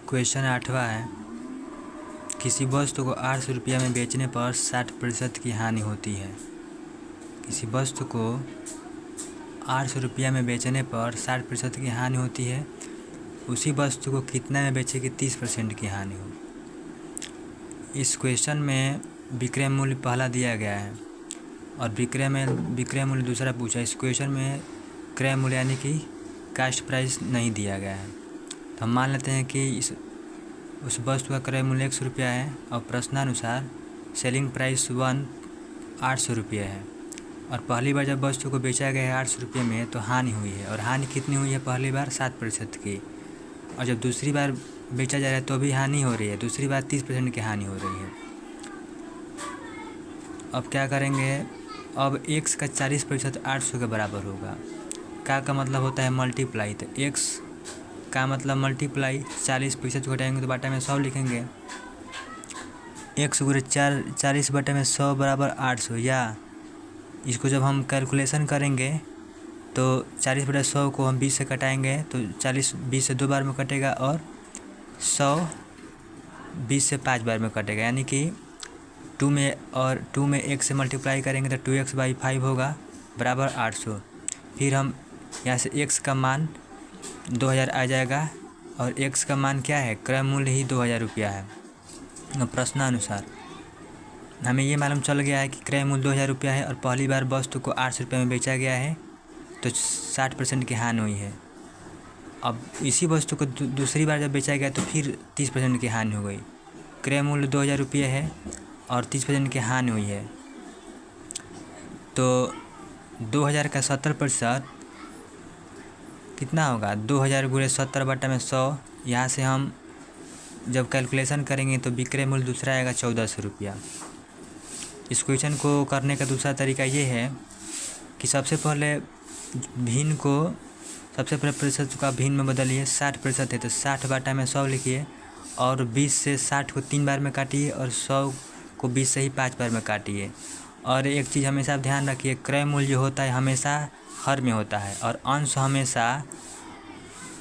Question 8वां है, किसी वस्तु को 800 रुपया में बेचने पर 60% की हानि होती है। किसी वस्तु को 800 रुपया में बेचने पर 60% की हानि होती है, उसी वस्तु को कितना में बेचे कि 30% की हानि हो। इस क्वेश्चन में विक्रय मूल्य पहला दिया गया है और विक्रय मूल्य दूसरा पूछा। इस क्वेश्चन में क्रय मूल्य यानी कि कास्ट प्राइस नहीं दिया गया है। तो हम मान लेते हैं कि उस वस्तु का क्रय मूल्य 100 रुपया है और प्रश्नानुसार सेलिंग प्राइस 800 रुपये है और पहली बार जब वस्तु को बेचा गया है 800 रुपये में तो हानि हुई है और हानि कितनी हुई है, पहली बार 60% की, और जब दूसरी बार बेचा जा रहा है तो भी हानि हो रही है, दूसरी बार 30% की हानि हो रही है। अब क्या करेंगे, अब x का 40% 800 के बराबर होगा। का मतलब होता है मल्टीप्लाई, तो x का मतलब मल्टीप्लाई 40% घटाएंगे तो बाटा में 100 लिखेंगे। x गुणे 40/100 बराबर 800, या इसको जब हम कैलकुलेशन करेंगे तो 40/100 को हम 20 से कटाएंगे तो 20 से 2 बार में कटेगा और 100 20 से 5 बार में कटेगा, यानी कि 2 में x से मल्टीप्लाई करेंगे तो 2x/5 होगा बराबर 800। फिर हम यहाँ से x का मान 2000 आ जाएगा और x का मान क्या है, क्रय मूल्य ही 2000 रुपया है। प्रश्नानुसार हमें ये मालूम चल गया है कि क्रय मूल्य 2000 रुपया है और पहली बार वस्तु को 800 रुपये में बेचा गया है तो 60% की हानि हुई है। अब इसी वस्तु को दूसरी बार जब बेचा गया तो फिर 30% की हानि हो गई। क्रय मूल्य 2000 रुपये है और 30% की हानि हुई है, तो 2000 का 70% कितना होगा, 2000 गुणे 70/100। यहाँ से हम जब कैलकुलेशन करेंगे तो विक्रय मूल्य दूसरा आएगा 1400 रुपया। इस क्वेश्चन को करने का दूसरा तरीका ये है कि सबसे पहले प्रतिशत का भिन्न में बदलिए। 60% है तो 60/100 लिखिए और 20 से 60 को 3 बार में काटिए और 100 को 20 से ही 5 बार में काटिए। और एक चीज़ हमेशा ध्यान रखिए, क्रय मूल्य जो होता है हमेशा हर में होता है और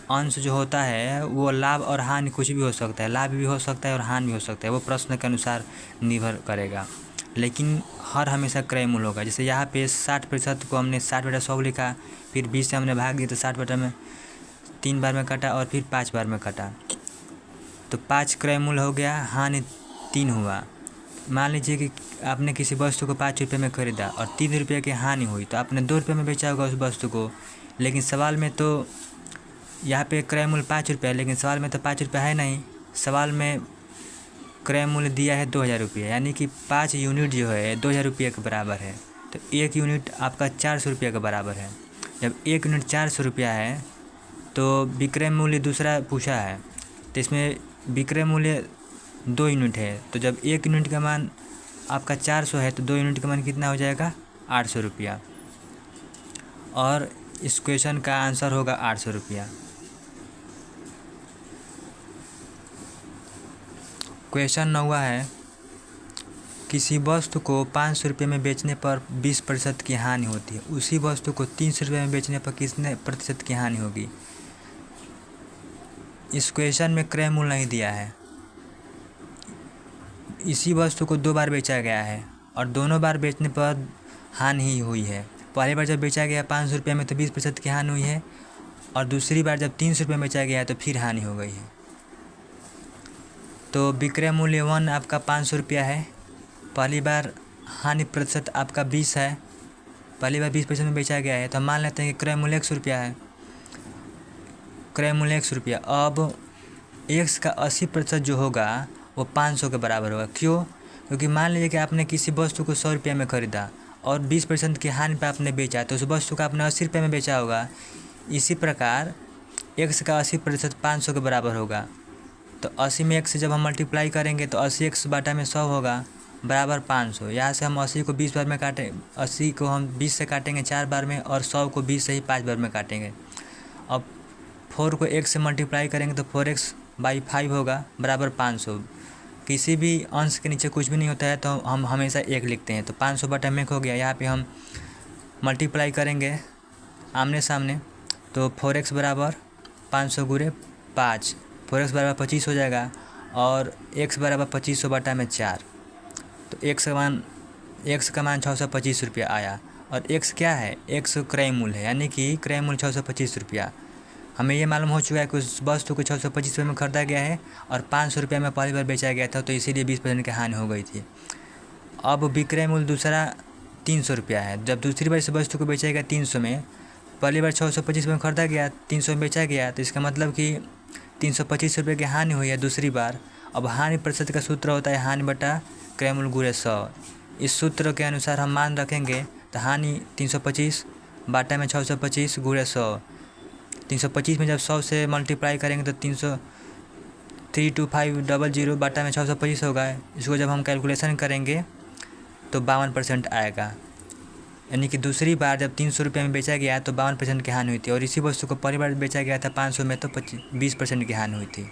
अंश जो होता है वो लाभ और हानि कुछ भी हो सकता है, लाभ भी हो सकता है और हानि भी हो सकता है, वो प्रश्न के अनुसार निर्भर करेगा, लेकिन हर हमेशा क्रय मूल्य होगा। जैसे यहाँ पे 60% को हमने 60/100 लिखा, फिर 20 से हमने भाग दिया तो 60 में 3 बार में काटा और फिर 5 बार में काटा, तो 5 क्रय मूल्य हो गया, हानि 3 हुआ। मान लीजिए कि आपने किसी वस्तु को 5 रुपये में खरीदा और 3 रुपये की हानि हुई, तो आपने 2 रुपये में बेचा होगा उस वस्तु को, लेकिन सवाल में तो यहाँ पे क्रय मूल्य 5 रुपये है, लेकिन सवाल में तो 5 रुपये है नहीं, सवाल में क्रय मूल्य दिया है 2000 रुपये, यानी कि 5 यूनिट जो है 2000 रुपये के बराबर है, तो 1 यूनिट आपका 400 रुपये के बराबर है। जब 1 यूनिट 400 रुपया है तो विक्रय मूल्य दूसरा पूछा है, तो इसमें विक्रय मूल्य 2 यूनिट है, तो जब 1 यूनिट का मान आपका 400 है तो 2 यूनिट का मान कितना हो जाएगा, 800 रुपया, और इस क्वेश्चन का आंसर होगा 800 रुपया। क्वेश्चन 9वां है, किसी वस्तु को 500 रुपये में बेचने पर 20% की हानि होती है, उसी वस्तु को 300 रुपये में बेचने पर कितने प्रतिशत की हानि होगी। इस क्वेश्चन में क्रय मूल्य नहीं दिया है, इसी वस्तु को 2 बार बेचा गया है और दोनों बार बेचने पर हानि ही हुई है। पहली बार जब बेचा गया 500 रुपये में तो 20% की हानि हुई है और दूसरी बार जब 300 रुपये में बेचा गया है तो फिर हानि हो गई है। तो विक्रय मूल्य 1 आपका 500 रुपया है, पहली बार हानि प्रतिशत आपका 20 है, पहली बार 20% में बेचा गया है, तो हम मान लेते हैं कि क्रय मूल्य 100 रुपया है, क्रय मूल्य 100 रुपया। अब x का 80% जो होगा वो 500 के बराबर होगा। क्यों? क्योंकि मान लीजिए कि आपने किसी वस्तु को 100 रुपये में ख़रीदा और 20% की हानि पर आपने बेचा, तो उस वस्तु का आपने 80 रुपये में बेचा होगा। इसी प्रकार x का 80% 500 के बराबर होगा, तो 80 में x से जब हम मल्टीप्लाई करेंगे तो 80x बाटा में 100 होगा बराबर 500। यहाँ से हम 80 को 20 बार में काटें, 80 को हम 20 से काटेंगे 4 बार में और 100 को 20 से ही 5 बार में काटेंगे। अब 4 को x से मल्टीप्लाई करेंगे तो 4x/5 होगा बराबर 500। किसी भी अंश के नीचे कुछ भी नहीं होता है तो हम हमेशा 1 लिखते हैं, तो 500 बटा में 1 हो गया। यहाँ पे हम मल्टीप्लाई करेंगे आमने सामने, तो 4x बराबर 500 गुणे 5 4x बराबर 25 हो जाएगा और x बराबर 2500 बटा में 4। तो x का मान 625 रुपया आया। और x क्या है, x क्रय मूल्य है, यानी कि क्रय मूल्य 625 रुपया। हमें ये मालूम हो चुका है कि उस वस्तु को 625 रुपये में खरीदा गया है और 500 रुपये में पहली बार बेचा गया था, तो इसीलिए 20% की हानि हो गई थी। अब विक्रय मूल्य दूसरा 300 रुपया है। जब दूसरी बार इस वस्तु को बेचा गया 300 में, पहली बार 625 में खरीदा गया, 300 में बेचा गया, तो इसका मतलब कि 325 रुपये की हानि हुई है दूसरी बार। अब हानि प्रतिशत का सूत्र होता है हानि बटा क्रय मूल्य गुणे 100। इस सूत्र के अनुसार हम मान रखेंगे तो हानि 325 बाटा में 625 गुणे 100। 325 में जब 100 से मल्टीप्लाई करेंगे तो 32500 बाटा में 625 होगा। इसको जब हम कैलकुलेशन करेंगे तो 52% आएगा, यानी कि दूसरी बार जब 300 रुपये में बेचा गया तो 52% की हानि हुई थी, और इसी वस्तु को पहली बार बेचा गया था 500 में तो 20% की हानि हुई थी।